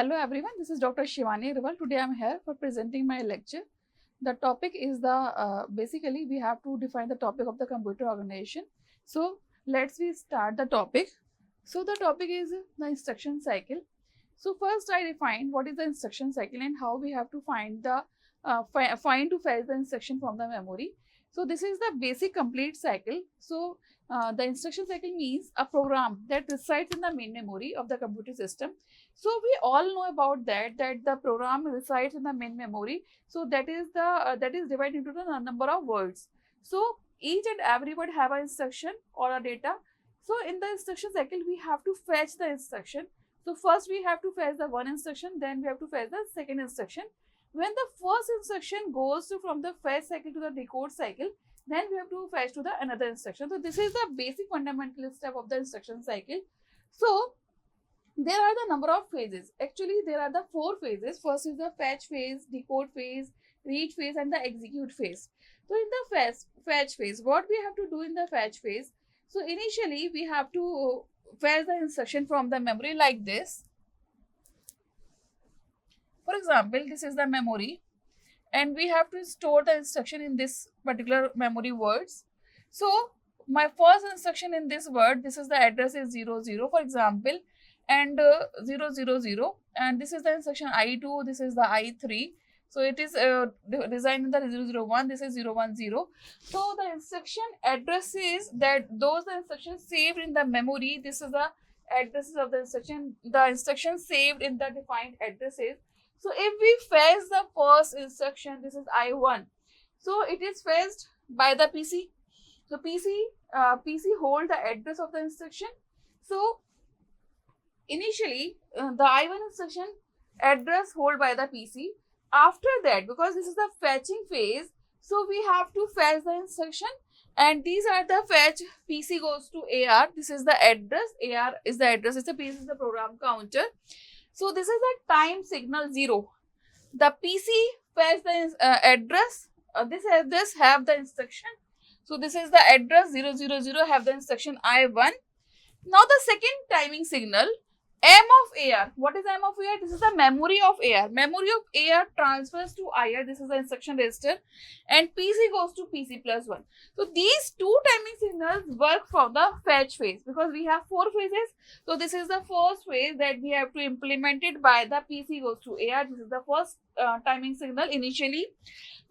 Hello everyone, this is Dr. Shivani Agrawal. Today I am here for presenting my lecture. The topic is basically we have to define the topic of the computer organization. So let's we start the topic. So the topic is the instruction cycle. So first I define what is the instruction cycle and how we have to find the find to fetch the instruction from the memory. So this is the basic complete cycle. So the instruction cycle means a program that resides in the main memory of the computer system. So we all know about that the program resides in the main memory. So that is divided into the number of words. So each and every word have an instruction or a data. So in the instruction cycle we have to fetch the instruction. So first we have to fetch the one instruction, then we have to fetch the second instruction. When the first instruction goes from the fetch cycle to the decode cycle, then we have to fetch to the another instruction. So this is the basic fundamental step of the instruction cycle. So there are the number of phases. Actually, there are the 4 phases. First is the fetch phase, decode phase, read phase, and the execute phase. So in the fetch phase, what we have to do in the fetch phase? So initially, we have to fetch the instruction from the memory like this. For example, this is the memory, and we have to store the instruction in this particular memory words. So my first instruction in this word, this is the address is 00, for example, and 000, and this is the instruction I2, this is the I3. So it is designed in the 001, this is 010. So the instruction addresses that those the instructions saved in the memory, this is the addresses of the instruction saved in the defined addresses. So if we fetch the first instruction, this is I1. So it is fetched by the PC. So PC hold the address of the instruction. So initially the I1 instruction address hold by the PC. After that, because this is the fetching phase, so we have to fetch the instruction, and these are the fetch. PC goes to AR. This is the address. AR is the address. It's the PC is the program counter. So this is the time signal 0. The PC fetch the address. This address have the instruction. So this is the address 000 have the instruction I1. Now the second timing signal M of AR. What is M of AR? This is the memory of AR. Memory of AR transfers to IR. This is the instruction register, and PC goes to PC plus 1. So these two timing signals work for the fetch phase because we have 4 phases. So this is the first phase that we have to implement it by the PC goes to AR. This is the first timing signal initially.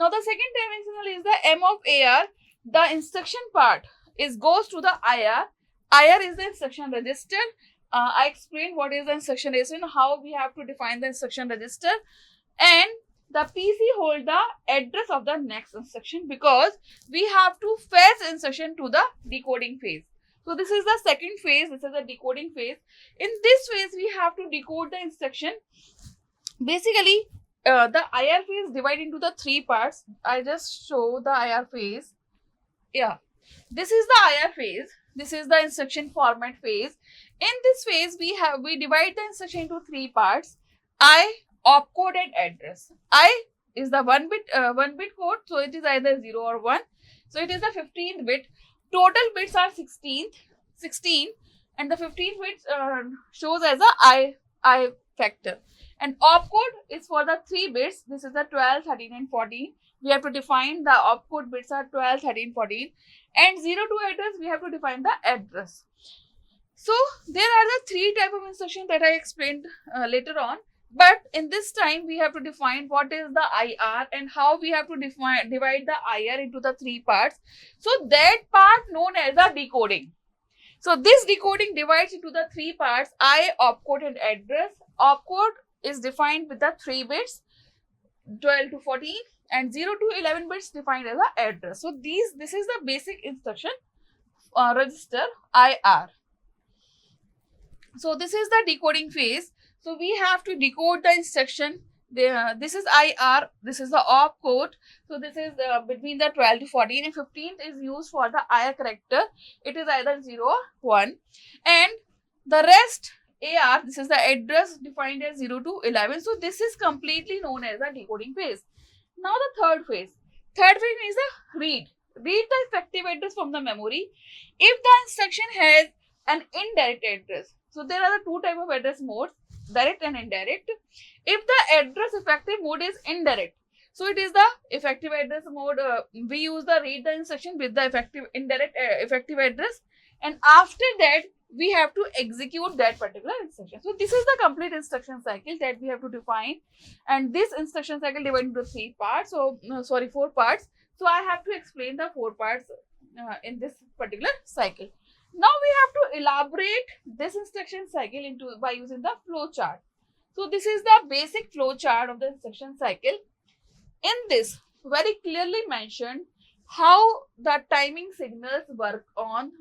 Now the second timing signal is the M of AR. The instruction part goes to the IR. IR is the instruction register. I explained what is the instruction register and how we have to define the instruction register, and the PC hold the address of the next instruction because we have to fetch instruction to the decoding phase. So this is the second phase. This is the decoding phase. In this phase, we have to decode the instruction. Basically, the IR phase divided into the 3 parts. I just show the IR phase. Yeah, this is the IR phase. This is the instruction format phase. In this phase, we divide the instruction into 3 parts: I, opcode, and address. I is the 1 bit code, so it is either 0 or 1. So it is the 15th bit. Total bits are 16, and the 15th bit shows as a I factor. And opcode is for the 3 bits. This is the 12, 13, and 14. We have to define the opcode bits are 12, 13, 14. And 0 to address, we have to define the address. So there are the 3 type of instruction that I explained later on. But in this time, we have to define what is the IR and how we have to divide the IR into the 3 parts. So that part known as the decoding. So this decoding divides into the 3 parts: I, opcode, and address. Opcode is defined with the 3 bits, 12 to 14, and 0 to 11 bits defined as the address. So this is the basic instruction register IR. So this is the decoding phase. So we have to decode the instruction. This is IR, this is the opcode. So this is between the 12 to 14, and 15th is used for the IR character. It is either 0 or 1. And the rest AR, this is the address defined as 0 to 11. So this is completely known as the decoding phase. Now the third phase. Third phase is the read. Read the effective address from the memory. If the instruction has an indirect address. So there are the 2 types of address modes. direct and indirect. If the address effective mode is indirect, so it is the effective address mode. We use the read the instruction with the effective indirect effective address, and after that we have to execute that particular instruction. So this is the complete instruction cycle that we have to define, and this instruction cycle divided into 3 parts. So 4 parts. So I have to explain the 4 parts in this particular cycle. Now we have to elaborate this instruction cycle into by using the flow chart. So this is the basic flow chart of the instruction cycle. In this, very clearly mentioned how the timing signals work on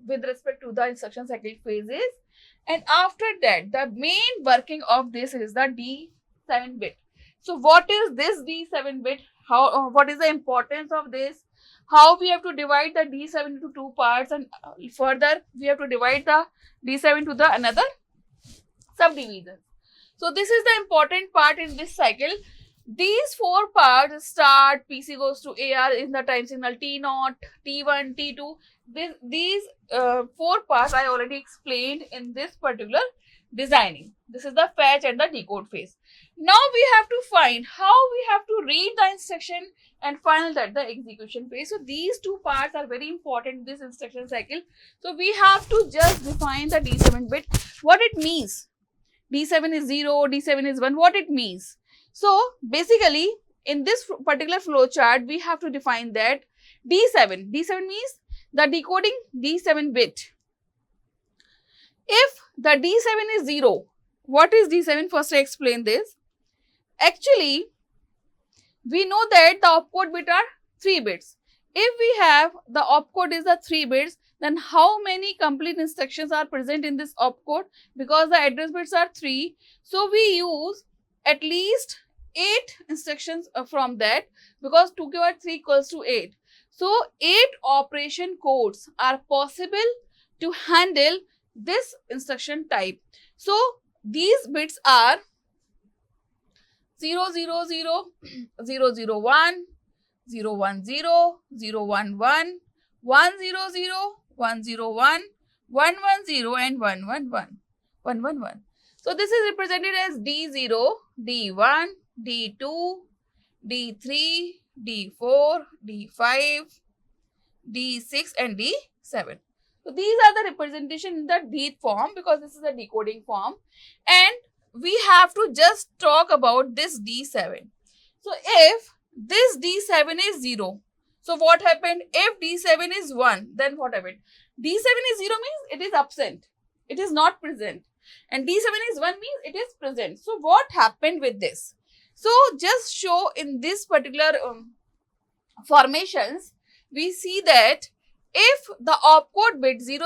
with respect to the instruction cycle phases, and after that the main working of this is the D7 bit. So what is this D7 bit? How what is the importance of this? How we have to divide the D7 into 2 parts, and further we have to divide the D7 to the another subdivision. So this is the important part in this cycle. These 4 parts start, PC goes to AR in the time signal T0, T1, T2. These 4 parts I already explained in this particular designing. This is the fetch and the decode phase. Now we have to find how we have to read the instruction and final that the execution phase. So these 2 parts are very important in this instruction cycle. So we have to just define the D7 bit, what it means. D7 is 0, D7 is 1, what it means. So basically in this particular flow chart we have to define that D7 means the decoding D7 bit. If the D7 is 0, what is D7? First I explain this. Actually we know that the opcode bit are 3 bits. If we have the opcode is the 3 bits, then how many complete instructions are present in this opcode? Because the address bits are 3, so we use at least 8 instructions from that, because 2 × 3 equals to 8. So 8 operation codes are possible to handle this instruction type. So these bits are 000, 001, 010, 011, 100, 101, 110 and 111. So this is represented as D0, D1, D2, D3, D4, D5, D6 and D7. So these are the representation in the D form, because this is a decoding form, and we have to just talk about this D7. So if this D7 is 0, so what happened? If D7 is 1, then what happened? D7 is 0 means it is absent, it is not present, and D7 is 1 means it is present. So what happened with this? So just show in this particular formations, we see that if the opcode bit 000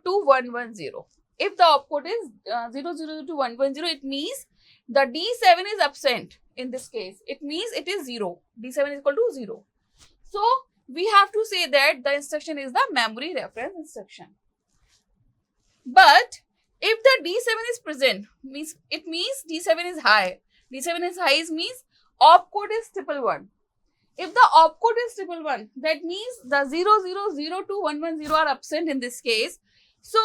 to 110, if the opcode is 000 to 110, it means the D7 is absent in this case. It means it is 0. D7 is equal to 0. So we have to say that the instruction is the memory reference instruction. But if the D7 is present, it means D7 is high. D7 is high means opcode is 111. If the opcode is 111, that means the 000 to 110 are absent in this case. So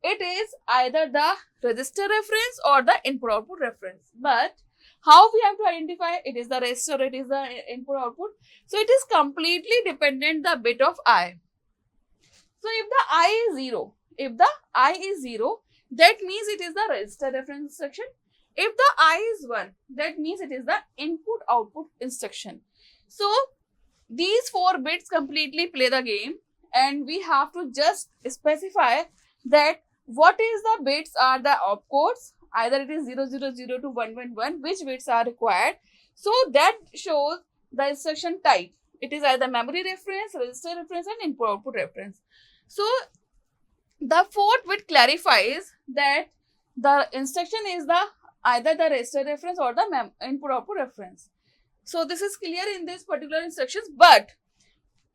it is either the register reference or the input output reference. But how we have to identify? It is the register, it is the input output. So it is completely dependent the bit of I. So if the I is 0, that means it is the register reference instruction. If the I is 1, that means it is the input output instruction. So these 4 bits completely play the game, and we have to just specify that what is the bits are the opcodes, either it is 000 to 111, which bits are required. So that shows the instruction type. It is either memory reference, register reference and input output reference. So the 4th bit clarifies that the instruction is the either the register reference or the input output reference. So this is clear in this particular instructions, but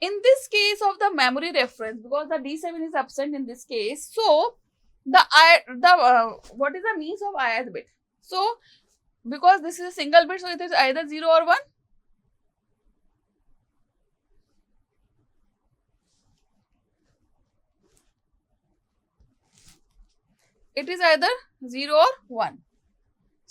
in this case of the memory reference, because the D7 is absent in this case, so what is the means of ith bit? So because this is a single bit, so it is either 0 or 1. It is either 0 or 1.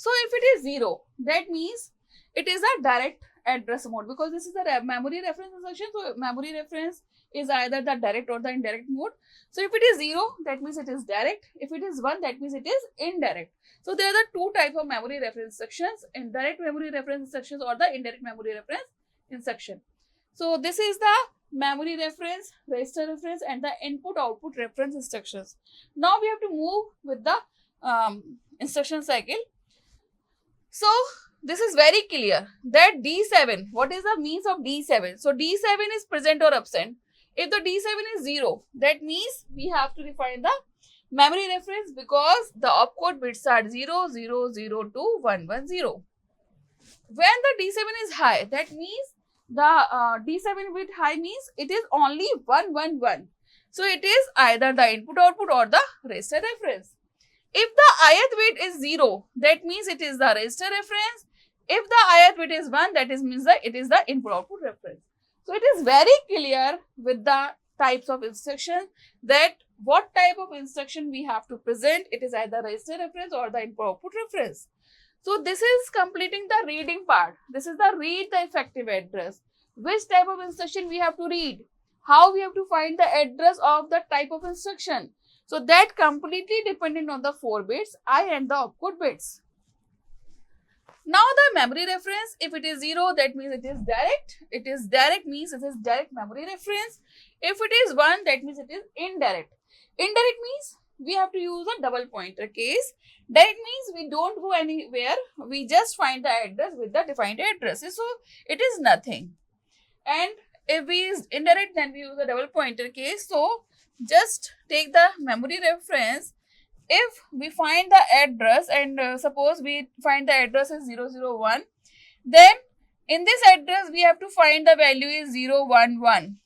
So if it is 0, that means it is a direct address mode, because this is the memory reference instruction. So memory reference is either the direct or the indirect mode. So if it is 0, that means it is direct. If it is 1, that means it is indirect. So there are the two types of memory reference instructions: indirect memory reference instructions or the indirect memory reference instruction. So this is the memory reference, register reference, and the input output reference instructions. Now we have to move with the instruction cycle. So this is very clear that D7, what is the means of D7? So D7 is present or absent. If the D7 is 0, that means we have to define the memory reference, because the opcode bits are 0, 0, 0 to 1, 1, 0. When the D7 is high, that means the D7 bit high means it is only 1, 1, 1. So it is either the input output or the register reference. If the ith bit is 0, that means it is the register reference. If the ith bit is 1, that means that it is the input output reference. So it is very clear with the types of instruction that what type of instruction we have to present. It is either register reference or the input output reference. So this is completing the reading part. This is the read the effective address. Which type of instruction we have to read? How we have to find the address of the type of instruction. So that completely dependent on the 4 bits, I and the opcode bits. Now the memory reference, if it is 0, that means it is direct. It is direct means it is direct memory reference. If it is 1, that means it is indirect. Indirect means we have to use a double pointer case. Direct means we don't go anywhere. We just find the address with the defined addresses. So it is nothing. And if we use indirect, then we use a double pointer case. So just take the memory reference. If we find the address, and suppose we find the address is 001, then in this address we have to find the value is 011.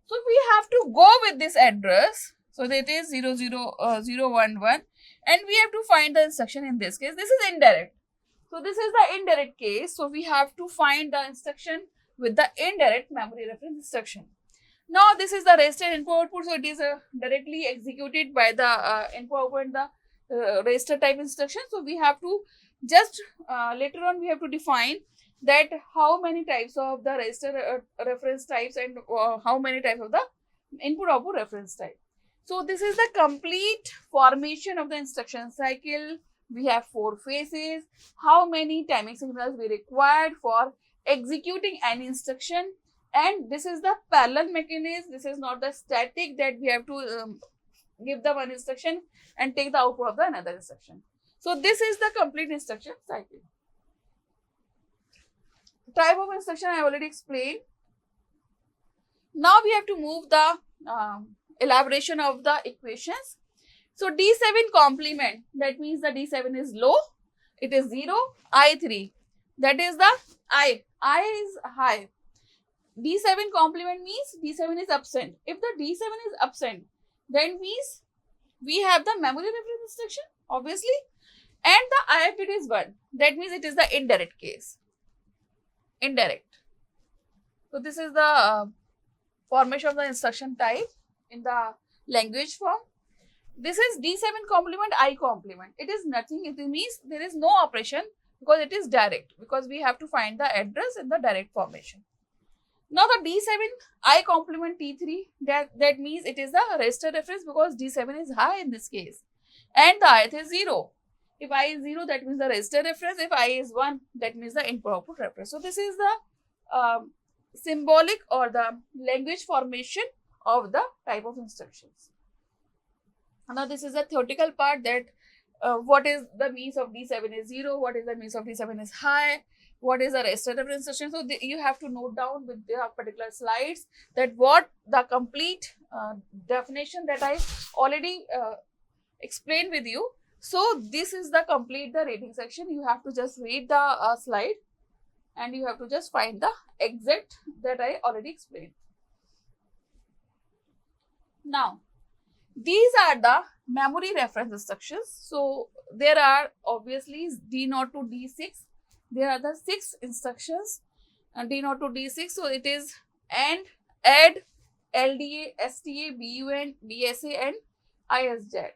So we have to go with this address. So that is 00011, and we have to find the instruction in this case. This is indirect. So this is the indirect case. So we have to find the instruction with the indirect memory reference instruction. Now this is the register input output. So it is directly executed by the input output and the register type instruction. So we have to just later on we have to define that how many types of the register reference types and how many types of the input output reference type. So this is the complete formation of the instruction cycle. We have 4 phases. How many timing signals we required for executing any instruction. And this is the parallel mechanism. This is not the static that we have to give the one instruction and take the output of the another instruction. So this is the complete instruction cycle. Type of instruction I already explained. Now we have to move the elaboration of the equations. So D7 complement, that means the D7 is low, it is 0, I3, that is the I is high. D7 complement means D7 is absent. If the D7 is absent, then means we have the memory reference instruction, obviously, and the IF bit is 1. That means it is the indirect case. Indirect. So this is the formation of the instruction type in the language form. This is D7 complement, I complement. It is nothing. It means there is no operation because it is direct, because we have to find the address in the direct formation. Now the D7 I complement T3, that means it is the register reference because D7 is high in this case, and the ith is 0. If I is 0, that means the register reference. If I is 1, that means the input output reference. So this is the symbolic or the language formation of the type of instructions. Now this is the theoretical part, that what is the means of D7 is 0, what is the means of D7 is high, what is the register reference instruction. So you have to note down with the particular slides that what the complete definition that I already explained with you. So this is the complete the rating section. You have to just read the slide and you have to just find the exact that I already explained. Now these are the memory reference instructions. So there are obviously D0 to D6. There are the 6 instructions, D0 to D6. So it is AND, ADD, LDA, STA, BUN, BSA and ISZ.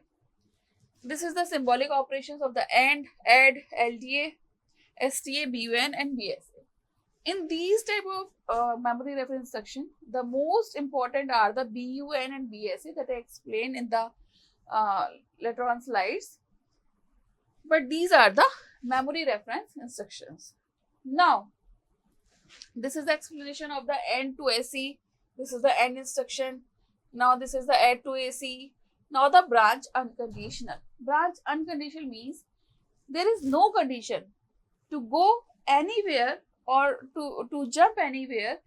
This is the symbolic operations of the AND, add, LDA, STA, BUN and BSA. In these type of memory reference instruction, the most important are the BUN and BSA that I explained in the later on slides. But these are the memory reference instructions. Now, this is the explanation of the AND to SE. This is the AND instruction. Now this is the add to AC. Now the branch unconditional. Branch unconditional means there is no condition to go anywhere or to jump anywhere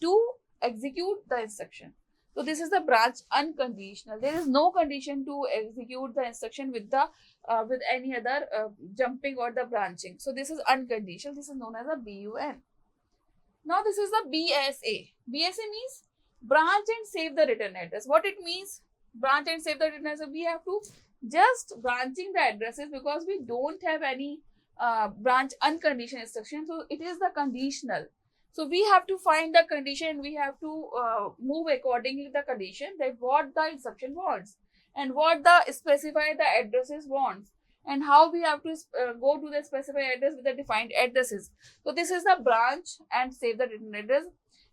to execute the instruction. So this is the branch unconditional. There is no condition to execute the instruction with the with any other jumping or the branching. So this is unconditional. This is known as a BUN. Now this is the BSA. BSA means branch and save the return address. What it means? Branch and save the return address. We have to just branching the addresses because we don't have any branch unconditional instruction. So it is the conditional. So we have to find the condition. We have to move accordingly the condition that what the instruction wants and what the specify the addresses wants and how we have to go to the specified address with the defined addresses. So this is the branch and save the return address.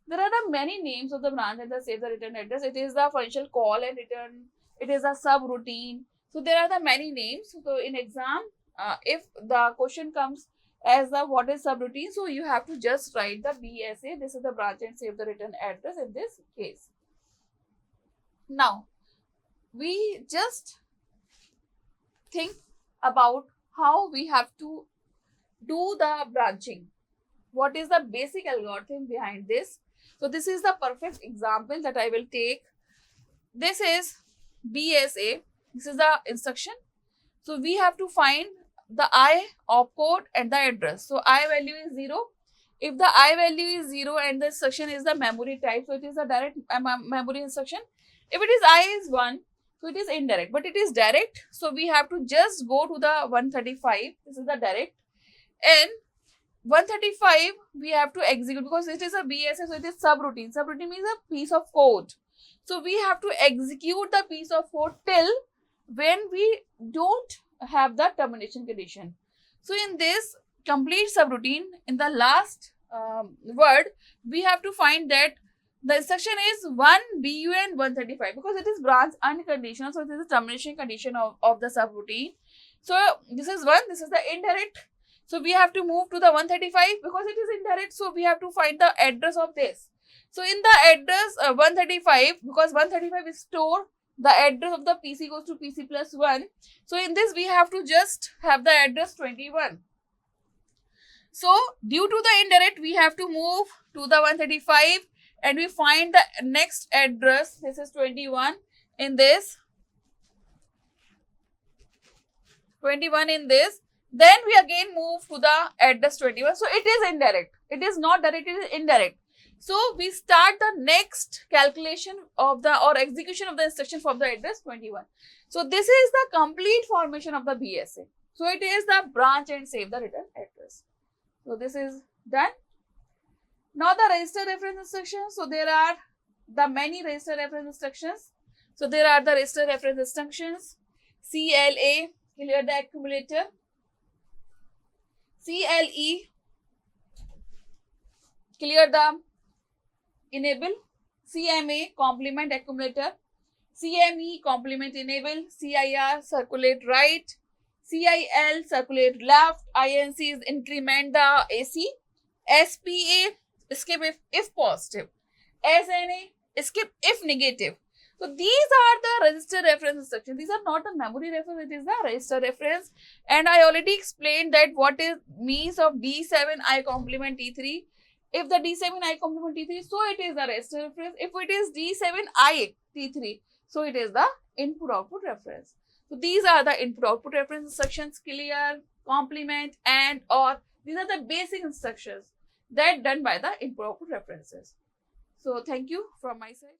There are the many names of the branch and the save the return address. It is the function call and return. It is a subroutine. So there are the many names. So in exam, if the question comes as the what is subroutine, so you have to just write the BSA. This is the branch and save the return address in this case. Now, we just think about how we have to do the branching. What is the basic algorithm behind this? So this is the perfect example that I will take. This is BSA. This is the instruction. So we have to find the I opcode and the address. So I value is 0. If the I value is 0 and the instruction is the memory type, so it is a direct memory instruction. If it is I is 1, so it is indirect, but it is direct. So we have to just go to the 135. This is the direct. And 135 we have to execute because it is a BSA, so it is subroutine. Subroutine means a piece of code. So we have to execute the piece of code till when we don't have the termination condition. So in this complete subroutine, in the last word, we have to find that the instruction is 1 BUN 135 because it is branch unconditional. So this is the termination condition of the subroutine. So this is 1, this is the indirect. So we have to move to the 135 because it is indirect. So we have to find the address of this. So in the address 135, because 135 is store, the address of the PC goes to PC plus 1. So in this we have to just have the address 21. So due to the indirect, we have to move to the 135 and we find the next address. This is 21 in this. 21 in this. Then we again move to the address 21. So it is indirect. It is not direct, it is indirect. So we start the next calculation of the or execution of the instruction from the address 21. So this is the complete formation of the BSA. So it is the branch and save the return address. So this is done. Now the register reference instructions. So there are the many register reference instructions. So there are the register reference instructions. CLA, clear the accumulator. CLE, clear the enable. CMA, complement accumulator. CME, complement enable. CIR, circulate right. CIL, circulate left. INC is increment the AC. SPA, skip if positive. SNA, skip if negative. So these are the register reference instructions. These are not the memory reference, it is the register reference. And I already explained that what is means of D7I complement T3. If the D7I complement T3, so it is the register reference. If it is D7I T3, so it is the input output reference. So these are the input output reference instructions: clear, complement, and or. These are the basic instructions that done by the input output references. So thank you from my side.